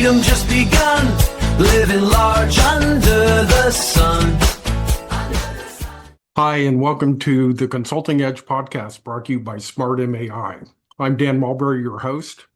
freedom just begun, living large under the sun. Hi, and welcome to the Consulting Edge Podcast brought to you by SmartMAI. I'm Dan Mulberry, your host,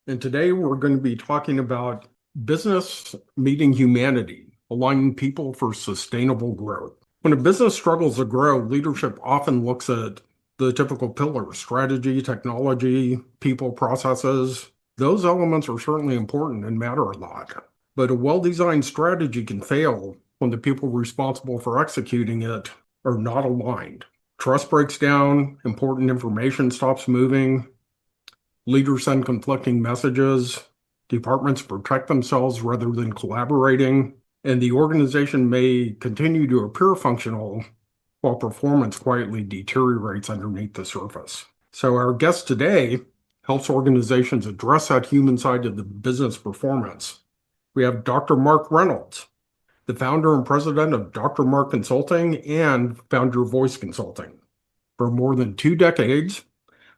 and today we're going to be talking about business meeting humanity, aligning people for sustainable growth. When a business struggles to grow, leadership often looks at the typical pillars: strategy, technology, people, processes. Those elements are certainly important and matter a lot. But a well-designed strategy can fail when the people responsible for executing it are not aligned. Trust breaks down, important information stops moving, leaders send conflicting messages, departments protect themselves rather than collaborating, and the organization may continue to appear functional while performance quietly deteriorates underneath the surface. So our guest today helps organizations address that human side of the business performance. We have Dr. Marc Reynolds, the founder and president of Dr. Marc Consulting and founder of Voice Consulting. For more than 2 decades,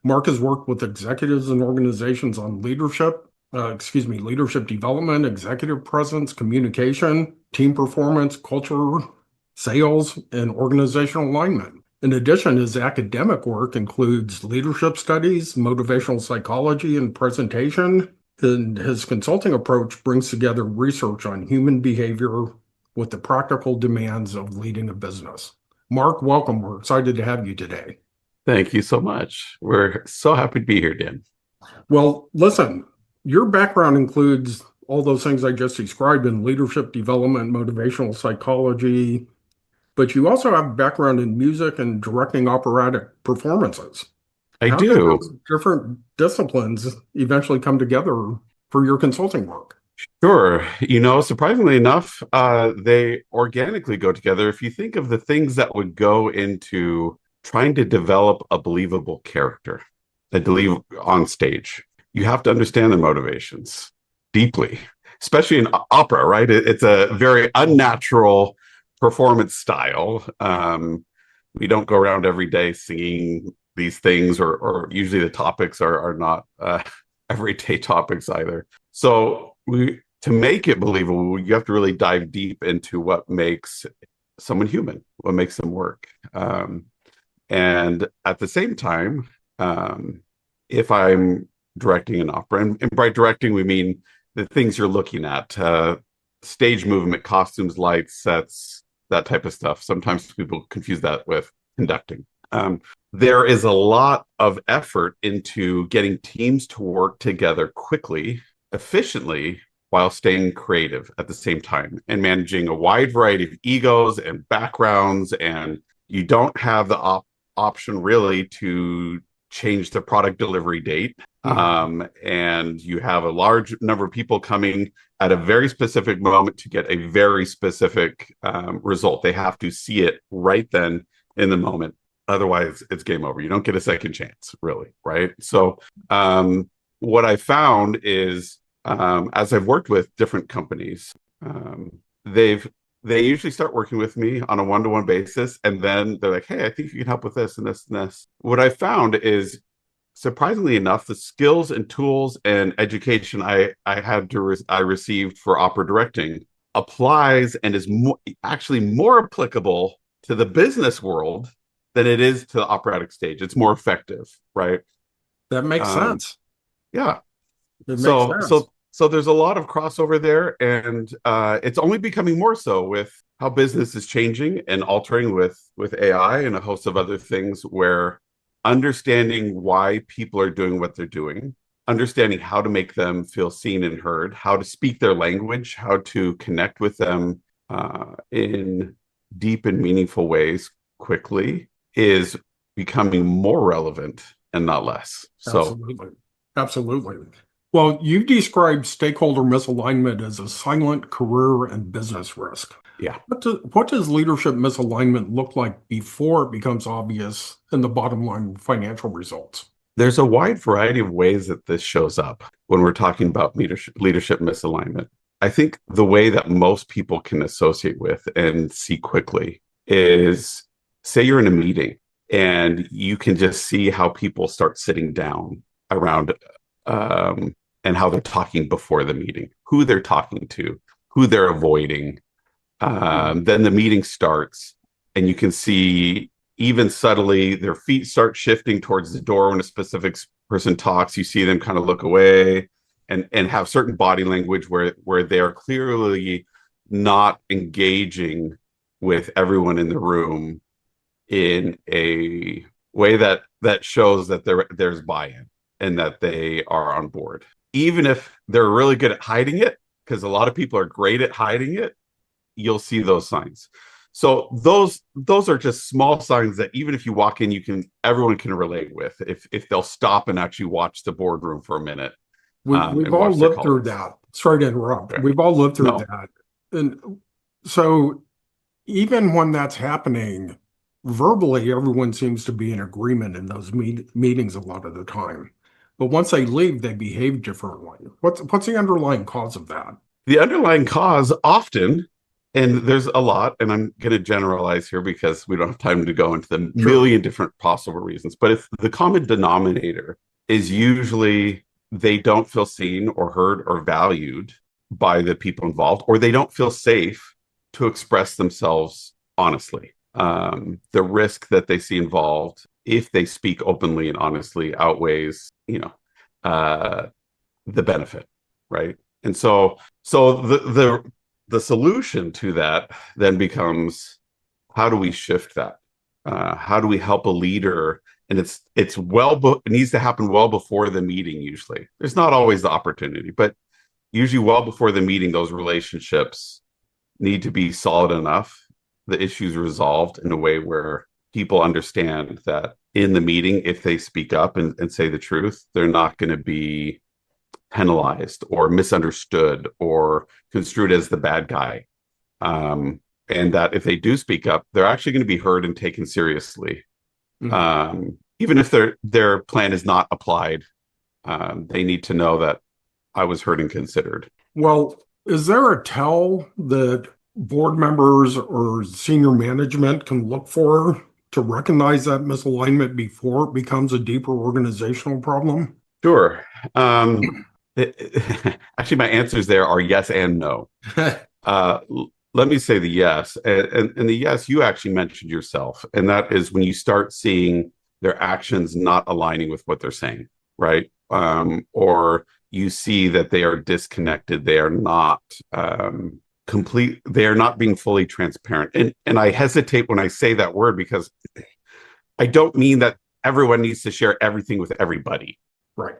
Marc has worked with executives and organizations on leadership development, executive presence, communication, team performance, culture, sales, and organizational alignment. In addition, his academic work includes leadership studies, motivational psychology, and presentation. And his consulting approach brings together research on human behavior with the practical demands of leading a business. Marc, welcome. We're excited to have you today. Thank you so much. We're so happy to be here, Dan. Well, listen, your background includes all those things I just described in leadership development, motivational psychology, but you also have a background in music and directing operatic performances. How do those different disciplines eventually come together for your consulting work? Sure. Surprisingly enough, they organically go together. If you think of the things that would go into trying to develop a believable character, on stage, you have to understand their motivations deeply, especially in opera, right? It's a very unnatural performance style. We don't go around every day singing these things, or usually the topics are not everyday topics either. So to make it believable, you have to really dive deep into what makes someone human, what makes them work. And at the same time, if I'm directing an opera, and by directing, we mean the things you're looking at, stage movement, costumes, lights, sets, that type of stuff. Sometimes people confuse that with conducting. There is a lot of effort into getting teams to work together quickly, efficiently, while staying creative at the same time and managing a wide variety of egos and backgrounds. And you don't have the option really to change the product delivery date. And you have a large number of people coming at a very specific moment to get a very specific result. They have to see it right then in the moment. Otherwise, it's game over. You don't get a second chance, really, right? So what I found is, as I've worked with different companies, they usually start working with me on a one-to-one basis, and then they're like, hey, I think you can help with this and this and this. What I found is, surprisingly enough, the skills and tools and education I received for opera directing applies and is actually more applicable to the business world than it is to the operatic stage. It's more effective, right? That makes sense. Yeah. It makes sense. So there's a lot of crossover there, and it's only becoming more so with how business is changing and altering with AI and a host of other things, where understanding why people are doing what they're doing, understanding how to make them feel seen and heard, how to speak their language, how to connect with them in deep and meaningful ways quickly, is becoming more relevant and not less. Absolutely. Well, you've described stakeholder misalignment as a silent career and business risk. Yeah. What does leadership misalignment look like before it becomes obvious in the bottom line financial results? There's a wide variety of ways that this shows up when we're talking about leadership misalignment. I think the way that most people can associate with and see quickly is, say you're in a meeting and you can just see how people start sitting down around and how they're talking before the meeting, who they're talking to, who they're avoiding. Then the meeting starts, and you can see even subtly their feet start shifting towards the door when a specific person talks. You see them kind of look away and have certain body language where they are clearly not engaging with everyone in the room in a way that shows that there's buy-in and that they are on board. Even if they're really good at hiding it, because a lot of people are great at hiding it, you'll see those signs. So those are just small signs that even if you walk in, everyone can relate with if they'll stop and actually watch the boardroom for a minute. We've all lived through that. Sorry to interrupt. We've all lived through that. And so even when that's happening, verbally, everyone seems to be in agreement in those meetings a lot of the time. But once they leave, they behave differently. What's the underlying cause of that? The underlying cause often, and there's a lot, and I'm going to generalize here because we don't have time to go into the million different possible reasons, but if the common denominator is usually they don't feel seen or heard or valued by the people involved, or they don't feel safe to express themselves honestly. The risk that they see involved if they speak openly and honestly outweighs, the benefit, right? And so the solution to that then becomes, how do we shift that? How do we help a leader? And it needs to happen well before the meeting. Usually, there's not always the opportunity, but usually well before the meeting, those relationships need to be solid enough, the issues resolved in a way where people understand that in the meeting, if they speak up and say the truth, they're not going to be penalized or misunderstood or construed as the bad guy. And that if they do speak up, they're actually going to be heard and taken seriously. Even if their plan is not applied, they need to know that I was heard and considered. Well, is there a tell that board members or senior management can look for to recognize that misalignment before it becomes a deeper organizational problem? Sure. Actually, my answers there are yes and no. Let me say the yes. And the yes, you actually mentioned yourself. And that is when you start seeing their actions not aligning with what they're saying, right? Or you see that they are disconnected. They are not complete. They are not being fully transparent. And I hesitate when I say that word because I don't mean that everyone needs to share everything with everybody. Right.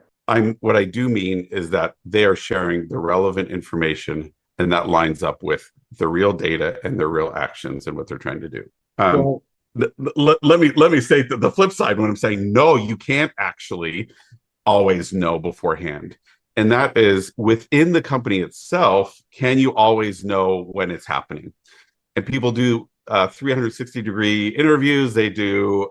What I do mean is that they are sharing the relevant information, and that lines up with the real data and their real actions and what they're trying to do. Let me say the flip side when I'm saying no, you can't actually always know beforehand. And that is within the company itself, can you always know when it's happening? And people do 360-degree interviews. They do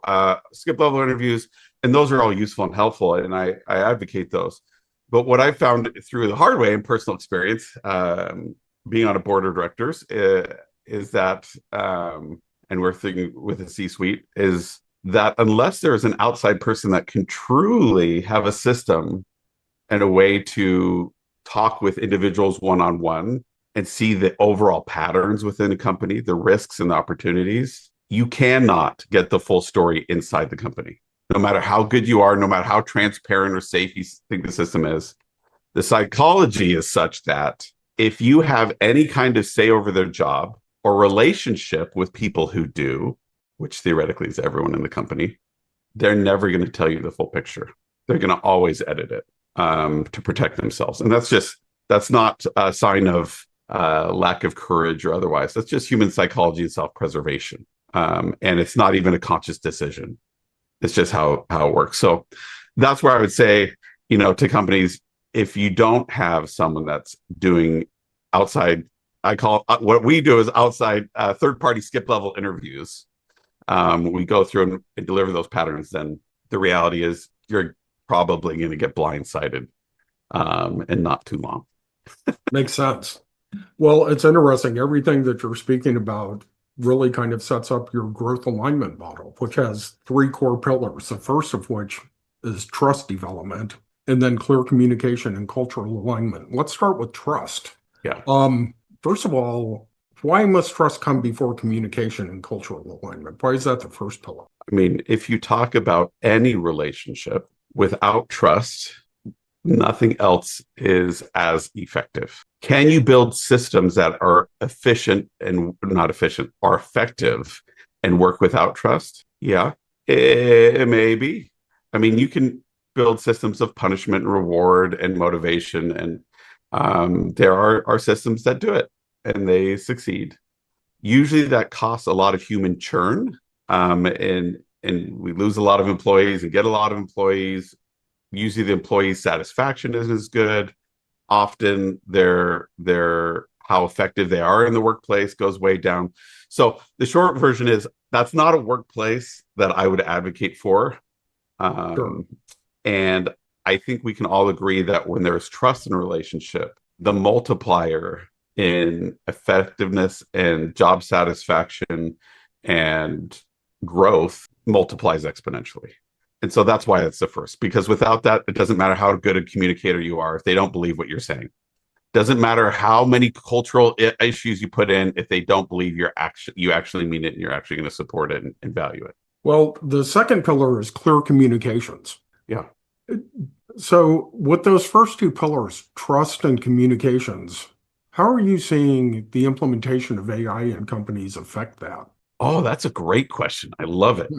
skip level interviews. And those are all useful and helpful, and I advocate those. But what I found through the hard way in personal experience, being on a board of directors, is that, and working with a C-suite, is that unless there is an outside person that can truly have a system and a way to talk with individuals one-on-one and see the overall patterns within a company, the risks and the opportunities, you cannot get the full story inside the company. No matter how good you are, no matter how transparent or safe you think the system is, the psychology is such that if you have any kind of say over their job or relationship with people who do, which theoretically is everyone in the company, they're never going to tell you the full picture. They're going to always edit it to protect themselves. And that's not a sign of lack of courage or otherwise. That's just human psychology and self-preservation. And it's not even a conscious decision. It's just how it works. So that's where I would say, to companies, if you don't have someone that's doing outside, I call what we do is outside third-party skip level interviews. We go through and deliver those patterns. Then the reality is you're probably going to get blindsided in not too long. Makes sense. Well, it's interesting. Everything that you're speaking about really kind of sets up your growth alignment model, which has three core pillars. The first of which is trust development. and then clear communication and cultural alignment. Let's start with trust. Yeah. First of all, why must trust come before communication and cultural alignment? Why is that the first pillar? I mean, if you talk about any relationship without trust, nothing else is as effective. Can you build systems that are efficient and not efficient, are effective and work without trust? Yeah, it may be. I mean, you can build systems of punishment and reward and motivation, and there are systems that do it and they succeed. Usually that costs a lot of human churn, and we lose a lot of employees and get a lot of employees. Usually the employee satisfaction isn't as good. Often their how effective they are in the workplace goes way down. So the short version is that's not a workplace that I would advocate for. Sure. And I think we can all agree that when there's trust in a relationship, the multiplier in effectiveness and job satisfaction and growth multiplies exponentially. And so that's why it's the first, because without that, it doesn't matter how good a communicator you are if they don't believe what you're saying. Doesn't matter how many cultural issues you put in if they don't believe you actually mean it and you're actually going to support it and value it. Well, the second pillar is clear communications. Yeah. So with those first two pillars, trust and communications, how are you seeing the implementation of AI in companies affect that? Oh, that's a great question. I love it.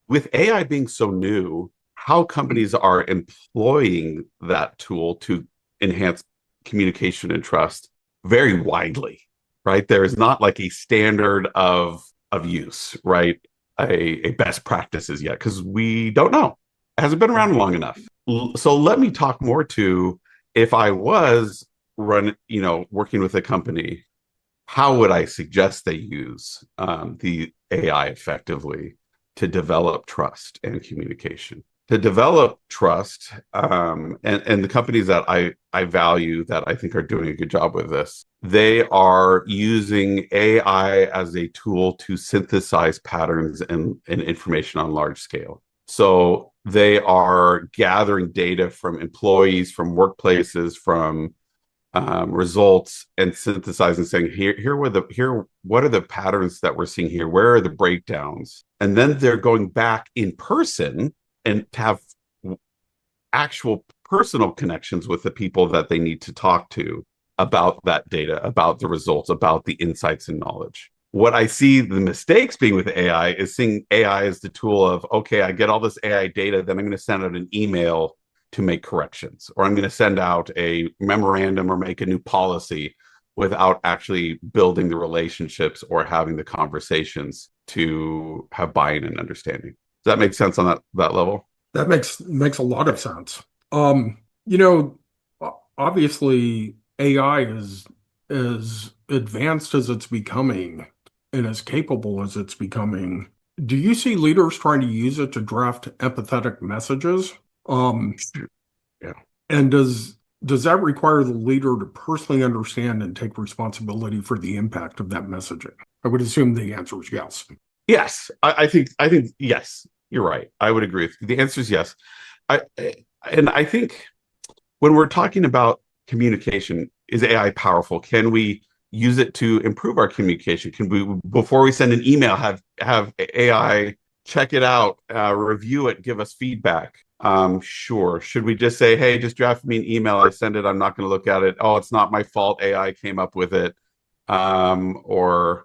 With AI being so new, how companies are employing that tool to enhance communication and trust very widely, right? There is not like a standard of use, right? A best practices yet, because we don't know. It hasn't been around long enough. So let me talk more to if I was working with a company, how would I suggest they use the AI effectively to develop trust and communication? To develop trust, and the companies that I value that I think are doing a good job with this, they are using AI as a tool to synthesize patterns and information on large scale. So they are gathering data from employees, from workplaces, from results, and synthesizing, saying what are the patterns that we're seeing here? Where are the breakdowns? And then they're going back in person and to have actual personal connections with the people that they need to talk to about that data, about the results, about the insights and knowledge. What I see the mistakes being with AI is seeing AI as the tool of, okay, I get all this AI data, then I'm going to send out an email to make corrections, or I'm going to send out a memorandum or make a new policy without actually building the relationships or having the conversations to have buy-in and understanding. Does that make sense on that level? That makes a lot of sense. Obviously AI is as advanced as it's becoming and as capable as it's becoming. Do you see leaders trying to use it to draft empathetic messages? Yeah. And does that require the leader to personally understand and take responsibility for the impact of that messaging? I would assume the answer is yes. Yes, I think yes, you're right. I would agree with you. The answer is yes. I think when we're talking about communication, is AI powerful? Can we use it to improve our communication? Can we, before we send an email, have AI check it out, review it, give us feedback? Sure. Should we just say, hey, just draft me an email, I send it, I'm not going to look at it. Oh, it's not my fault, AI came up with it. No,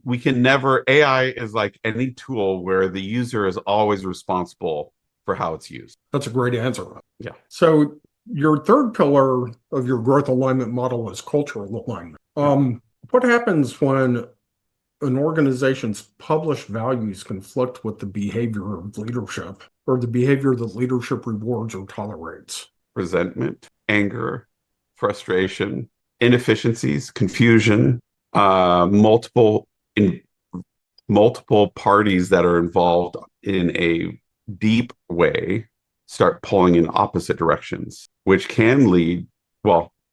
we can never. AI is like any tool where the user is always responsible for how it's used. That's a great answer. Yeah. So your third pillar of your growth alignment model is cultural alignment. What happens when an organization's published values conflict with the behavior of leadership or the behavior that leadership rewards or tolerates? Resentment, anger, frustration, inefficiencies, confusion, multiple parties that are involved in a deep way start pulling in opposite directions, which can lead,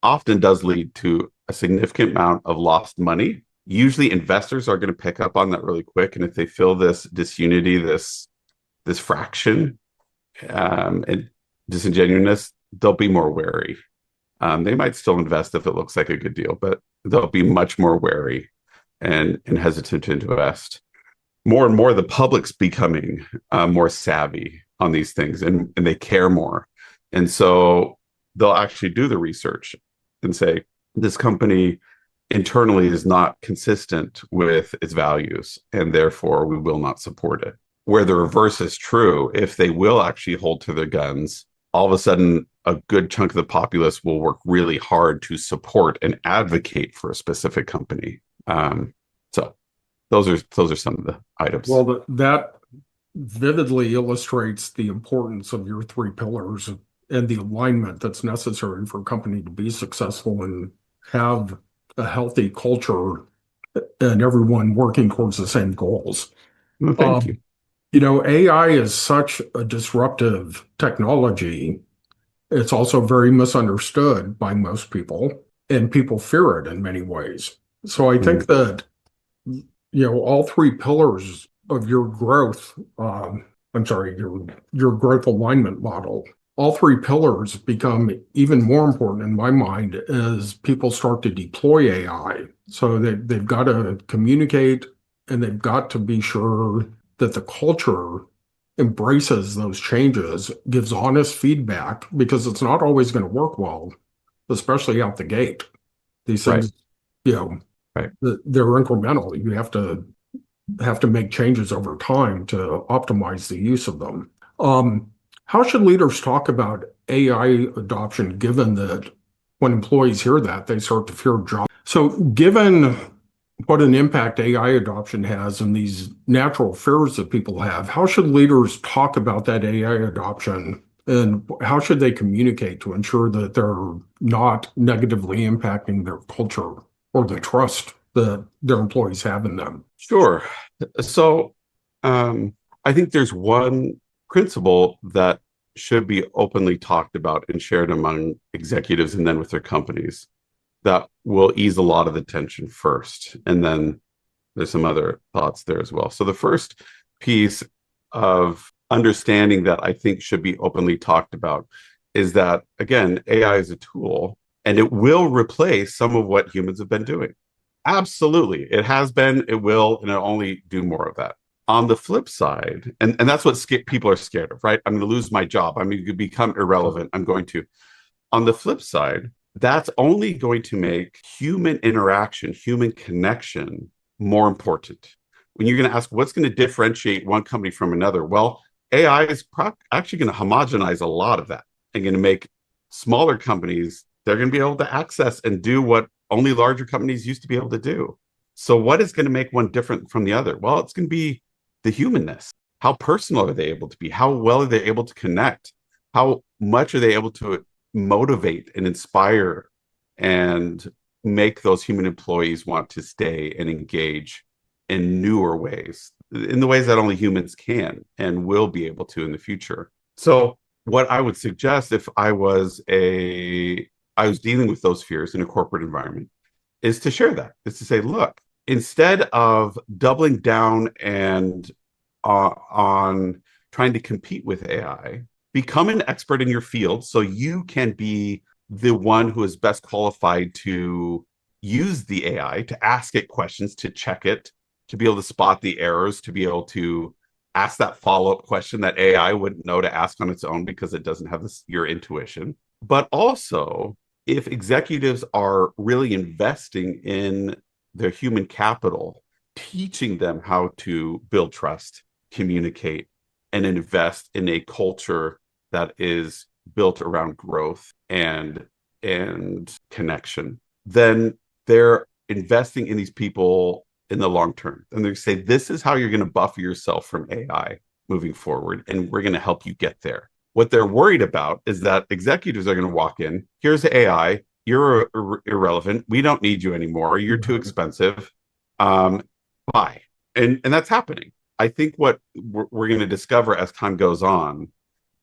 often does lead to a significant amount of lost money. Usually investors are going to pick up on that really quick. And if they feel this disunity, this fraction, and disingenuousness, they'll be more wary. They might still invest if it looks like a good deal, but they'll be much more wary and hesitant to invest. More and more, the public's becoming more savvy on these things, and they care more. And so they'll actually do the research and say, this company internally is not consistent with its values, and therefore we will not support it. Where the reverse is true, if they will actually hold to their guns, all of a sudden a good chunk of the populace will work really hard to support and advocate for a specific company. So those are some of the items. Well, that vividly illustrates the importance of your three pillars and the alignment that's necessary for a company to be successful and have a healthy culture and everyone working towards the same goals. Well, thank you. AI is such a disruptive technology. It's also very misunderstood by most people, and people fear it in many ways. So I think that, all three pillars of your growth, your growth alignment model, all three pillars become even more important in my mind as people start to deploy AI. So they've got to communicate, and they've got to be sure that the culture embraces those changes, gives honest feedback, because it's not always going to work well, especially out the gate. These things, Right. they're incremental. You have to make changes over time to optimize the use of them. How should leaders talk about AI adoption, given that when employees hear that, they start to fear jobs? So given what an impact AI adoption has and these natural fears that people have, how should leaders talk about that AI adoption, and how should they communicate to ensure that they're not negatively impacting their culture or the trust that their employees have in them? Sure. So I think there's one principle that should be openly talked about and shared among executives and then with their companies that will ease a lot of the tension first. And then there's some other thoughts there as well. So the first piece of understanding that I think should be openly talked about is that, again, AI is a tool and it will replace some of what humans have been doing. Absolutely. It has been, it will, and it'll only do more of that. On the flip side, and that's what people are scared of, right? I'm going to lose my job. I'm going to become irrelevant. I'm going to. On the flip side, that's only going to make human interaction, human connection more important. When you're going to ask what's going to differentiate one company from another, well, AI is actually going to homogenize a lot of that and going to make smaller companies, they're going to be able to access and do what only larger companies used to be able to do. So what is going to make one different from the other? Well, it's going to be the humanness. How personal are they able to be? How well are they able to connect? How much are they able to motivate and inspire and make those human employees want to stay and engage in newer ways, in the ways that only humans can and will be able to in the future. So what I would suggest if I was dealing with those fears in a corporate environment is to share that, is to say, look, instead of doubling down and on trying to compete with AI, become an expert in your field so you can be the one who is best qualified to use the AI, to ask it questions, to check it, to be able to spot the errors, to be able to ask that follow-up question that AI wouldn't know to ask on its own because it doesn't have your intuition. But also, if executives are really investing in their human capital, teaching them how to build trust, communicate, and invest in a culture that is built around growth and connection, then they're investing in these people in the long term. And they say, this is how you're going to buffer yourself from AI moving forward, and we're going to help you get there. What they're worried about is that executives are going to walk in, here's the AI, you're irrelevant, we don't need you anymore, you're too expensive, bye. And that's happening. I think what we're going to discover as time goes on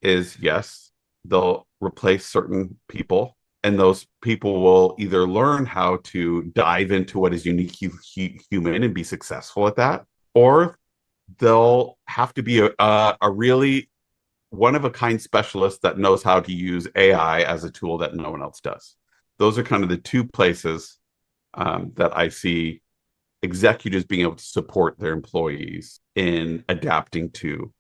is, yes, they'll replace certain people, and those people will either learn how to dive into what is uniquely human and be successful at that, or they'll have to be a really one-of-a-kind specialist that knows how to use AI as a tool that no one else does. Those are kind of the two places that I see executives being able to support their employees in adapting to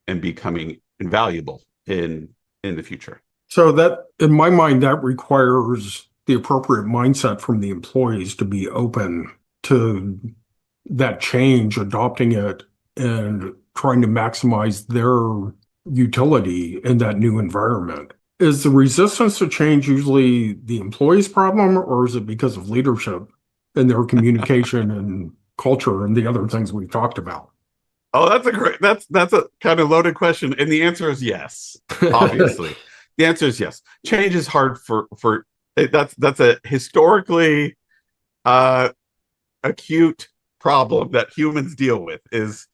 and becoming invaluable in the future. So that, in my mind, that requires the appropriate mindset from the employees to be open to that change, adopting it, and trying to maximize their utility in that new environment. Is the resistance to change usually the employee's problem, or is it because of leadership and their communication and culture and the other things we've talked about? Oh, that's a kind of loaded question. And the answer is yes, obviously. The answer is yes. Change is hard for that's a historically acute problem that humans deal with, is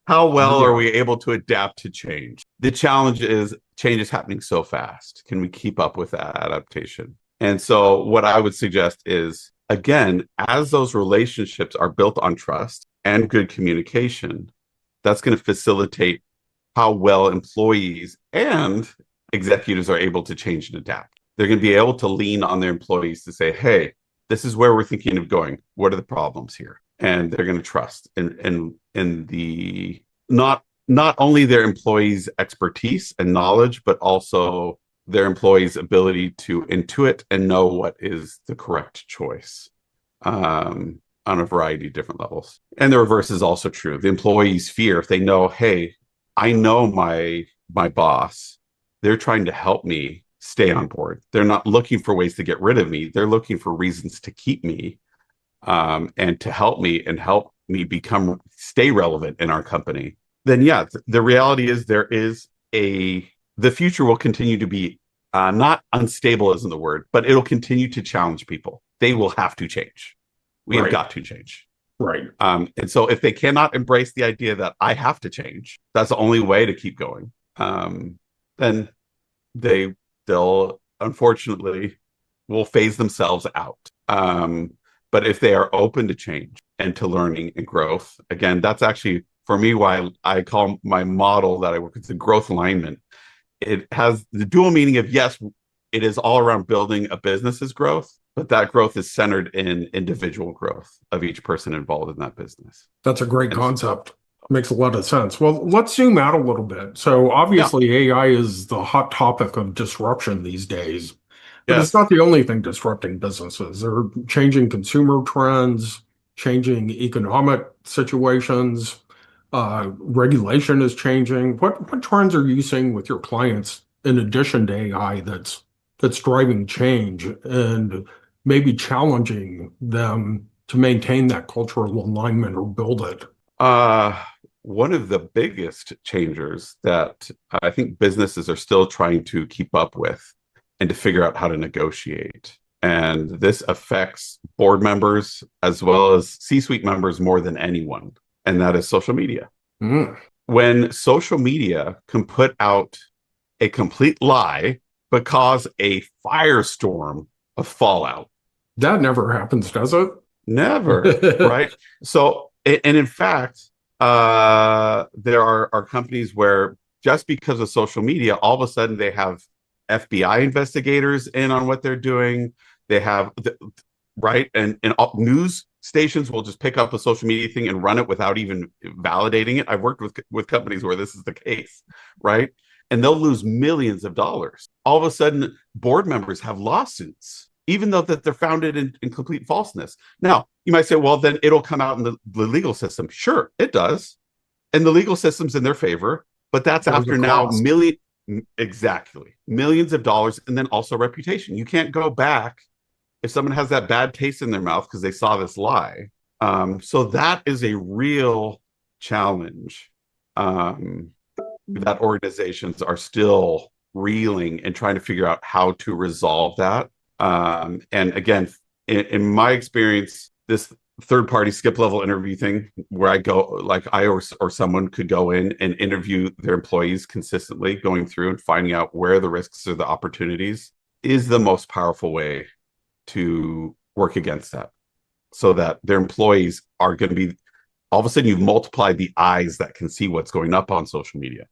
how well are we able to adapt to change? The challenge is change is happening so fast. Can we keep up with that adaptation? And so what I would suggest is, again, as those relationships are built on trust and good communication, that's going to facilitate how well employees and executives are able to change and adapt. They're going to be able to lean on their employees to say, hey, this is where we're thinking of going. What are the problems here? And they're going to trust in the not only their employees' expertise and knowledge, but also their employees' ability to intuit and know what is the correct choice on a variety of different levels. And the reverse is also true. The employees fear, if they know, hey, I know my boss, they're trying to help me stay on board. They're not looking for ways to get rid of me. They're looking for reasons to keep me and to help me stay relevant in our company. Then yeah, the reality is the future will continue to be not unstable isn't the word, but it'll continue to challenge people. They will have to change. We have got to change. Right. And so if they cannot embrace the idea that I have to change, that's the only way to keep going, then they'll unfortunately will phase themselves out. But if they are open to change and to learning and growth, again, that's actually, for me, why I call my model that I work with the growth alignment. It has the dual meaning of, yes, it is all around building a business's growth, but that growth is centered in individual growth of each person involved in that business. That's a great concept. Makes a lot of sense. Well, let's zoom out a little bit. So obviously AI is the hot topic of disruption these days, but it's not the only thing disrupting businesses. They're changing consumer trends, changing economic situations, regulation is changing. What trends are you seeing with your clients in addition to AI that's driving change and maybe challenging them to maintain that cultural alignment or build it? One of the biggest changers that I think businesses are still trying to keep up with and to figure out how to negotiate. And this affects board members as well as C-suite members more than anyone. And that is social media. When social media can put out a complete lie but cause a firestorm of fallout. That never happens, does it? Never, right? So, and in fact, there are companies where just because of social media, all of a sudden they have FBI investigators in on what they're doing. They have, right? And news stations will just pick up a social media thing and run it without even validating it. I've worked with companies where this is the case, right? And they'll lose millions of dollars. All of a sudden, board members have lawsuits, even though that they're founded in complete falseness. Now, you might say, well, then it'll come out in the legal system. Sure, it does. And the legal system's in their favor, but that's after now millions of dollars, and then also reputation. You can't go back if someone has that bad taste in their mouth because they saw this lie. So that is a real challenge that organizations are still reeling and trying to figure out how to resolve that. And again, in my experience, this third-party skip-level interview thing where I go, like I or someone could go in and interview their employees consistently, going through and finding out where the risks or the opportunities, is the most powerful way to work against that, so that their employees are going to be, all of a sudden you've multiplied the eyes that can see what's going up on social media.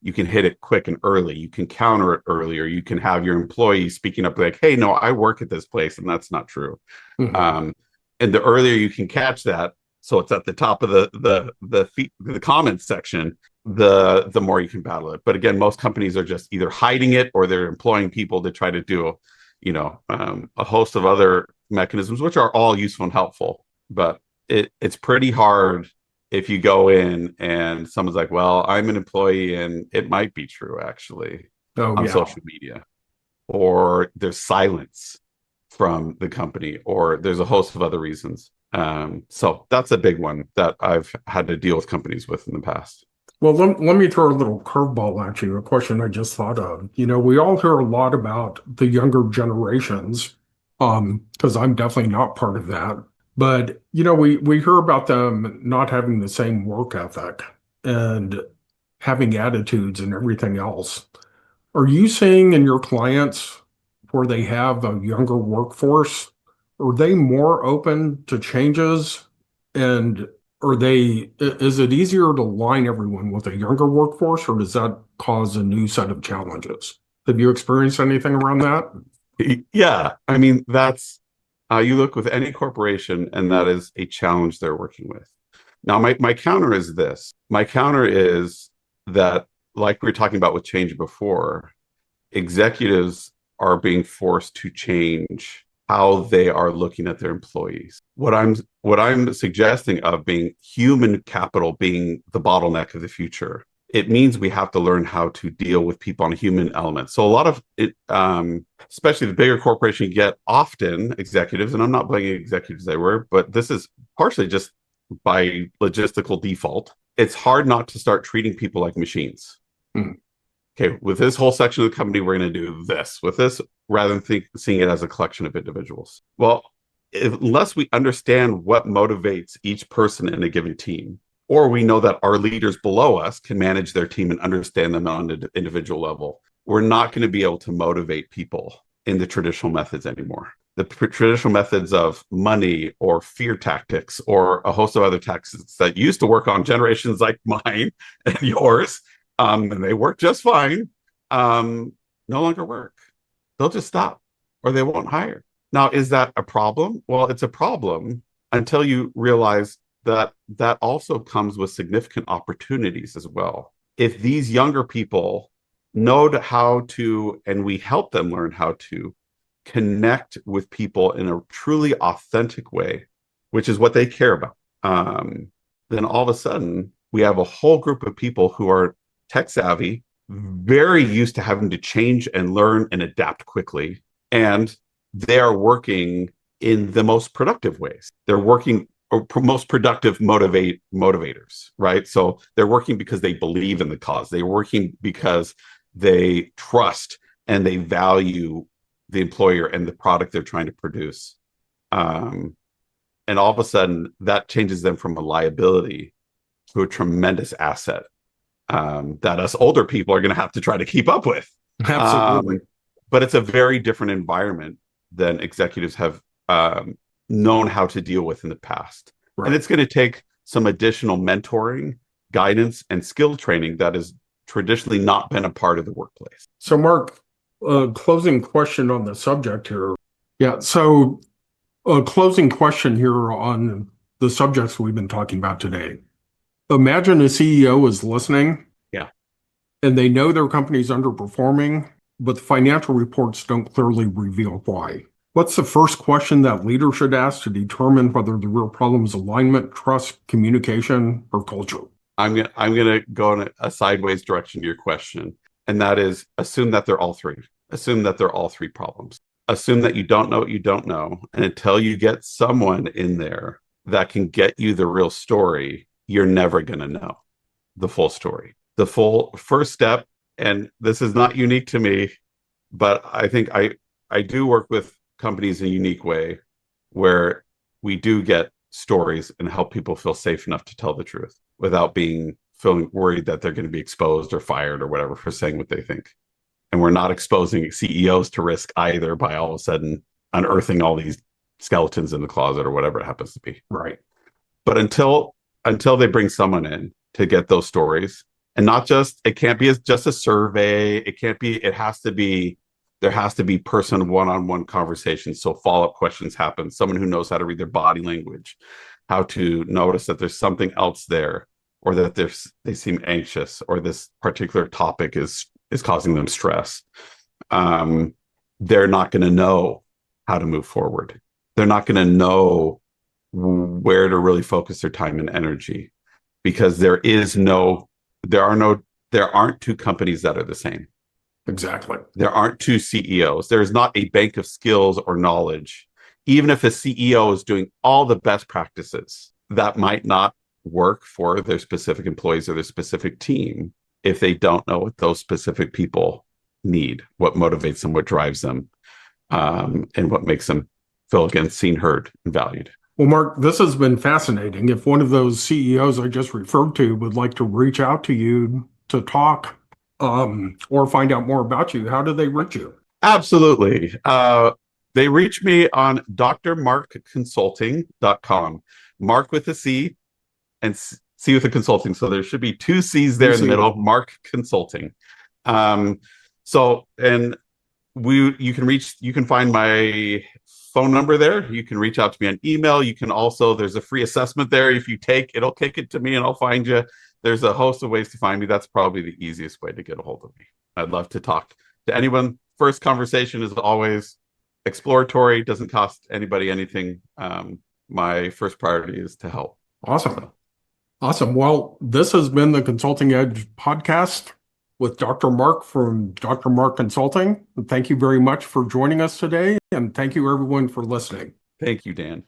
you can hit it quick and early. You can counter it earlier. You can have your employees speaking up like, hey, no, I work at this place, and that's not true. And the earlier you can catch that, so it's at the top of the comments section, the more you can battle it. But again, most companies are just either hiding it or they're employing people to try to do, a host of other mechanisms, which are all useful and helpful. But it's pretty hard if you go in and someone's like, well, I'm an employee and it might be true actually on social media, or there's silence from the company, or there's a host of other reasons. So that's a big one that I've had to deal with companies with in the past. Well, let me throw a little curveball at you, a question I just thought of. We all hear a lot about the younger generations, because I'm definitely not part of that. But, we hear about them not having the same work ethic and having attitudes and everything else. Are you seeing in your clients where they have a younger workforce, are they more open to changes? And is it easier to align everyone with a younger workforce, or does that cause a new set of challenges? Have you experienced anything around that? Yeah. I mean, that's, you look with any corporation, and that is a challenge they're working with. Now, my counter is this. My counter is that, like we were talking about with change before, executives are being forced to change how they are looking at their employees. What I'm suggesting of being human capital being the bottleneck of the future, it means we have to learn how to deal with people on a human element. So a lot of it, especially the bigger corporation you get, often executives, and I'm not blaming executives everywhere, but this is partially just by logistical default. It's hard not to start treating people like machines. Okay, with this whole section of the company, we're going to do this with this, rather than seeing it as a collection of individuals. Well, unless we understand what motivates each person in a given team, or we know that our leaders below us can manage their team and understand them on an individual level, we're not going to be able to motivate people in the traditional methods anymore. The traditional methods of money or fear tactics or a host of other tactics that used to work on generations like mine and yours, and they work just fine, no longer work. They'll just stop, or they won't hire. Now, is that a problem? Well, it's a problem until you realize that also comes with significant opportunities as well. If these younger people know how to, and we help them learn how to connect with people in a truly authentic way, which is what they care about, then all of a sudden we have a whole group of people who are tech savvy, very used to having to change and learn and adapt quickly. And they are working in the most productive ways. They're working or most productive motivators, right? So they're working because they believe in the cause. They're working because they trust and they value the employer and the product they're trying to produce. And all of a sudden, that changes them from a liability to a tremendous asset that us older people are going to have to try to keep up with. Absolutely. But it's a very different environment than executives have known how to deal with in the past. Right. And it's going to take some additional mentoring, guidance, and skill training that has traditionally not been a part of the workplace. So, Mark, closing question on the subject here. Yeah, so a closing question here on the subjects we've been talking about today. Imagine a CEO is listening. Yeah. And they know their company's underperforming, but the financial reports don't clearly reveal why. What's the first question that leaders should ask to determine whether the real problem is alignment, trust, communication, or culture? I'm gonna go in a sideways direction to your question, and that is assume that they're all three. Assume that they're all three problems. Assume that you don't know what you don't know, and until you get someone in there that can get you the real story, you're never gonna know the full story. The full first step, and this is not unique to me, but I think I do work with companies in a unique way where we do get stories and help people feel safe enough to tell the truth without feeling worried that they're going to be exposed or fired or whatever for saying what they think. And we're not exposing CEOs to risk either by all of a sudden unearthing all these skeletons in the closet or whatever it happens to be. Right. But until they bring someone in to get those stories And not just, it can't be just a survey. It has to be, there has to be person one-on-one conversation. So follow-up questions happen. Someone who knows how to read their body language, how to notice that there's something else there, or that they seem anxious, or this particular topic is causing them stress. They're not going to know how to move forward. They're not going to know where to really focus their time and energy, because there aren't two companies that are the same. Exactly. There aren't two CEOs. There's not a bank of skills or knowledge. Even if a CEO is doing all the best practices, that might not work for their specific employees or their specific team if they don't know what those specific people need, what motivates them, what drives them, and what makes them feel, again, seen, heard, and valued. Well, Mark, this has been fascinating. If one of those CEOs I just referred to would like to reach out to you to talk or find out more about you, how do they reach you? Absolutely. They reach me on drmarcconsulting.com. Mark with a C and C with a consulting. So there should be two C's there in the middle, Marc Consulting. You can find my phone number there. You can reach out to me on email. You can also, there's a free assessment there. If you take, it'll kick it to me and I'll find you. There's a host of ways to find me. That's probably the easiest way to get a hold of me. I'd love to talk to anyone. First conversation is always exploratory, doesn't cost anybody anything. My first priority is to help. Awesome. Awesome. Well, this has been the Consulting Edge podcast with Dr. Marc from Dr. Marc Consulting. Thank you very much for joining us today. And thank you, everyone, for listening. Thank you, Dan.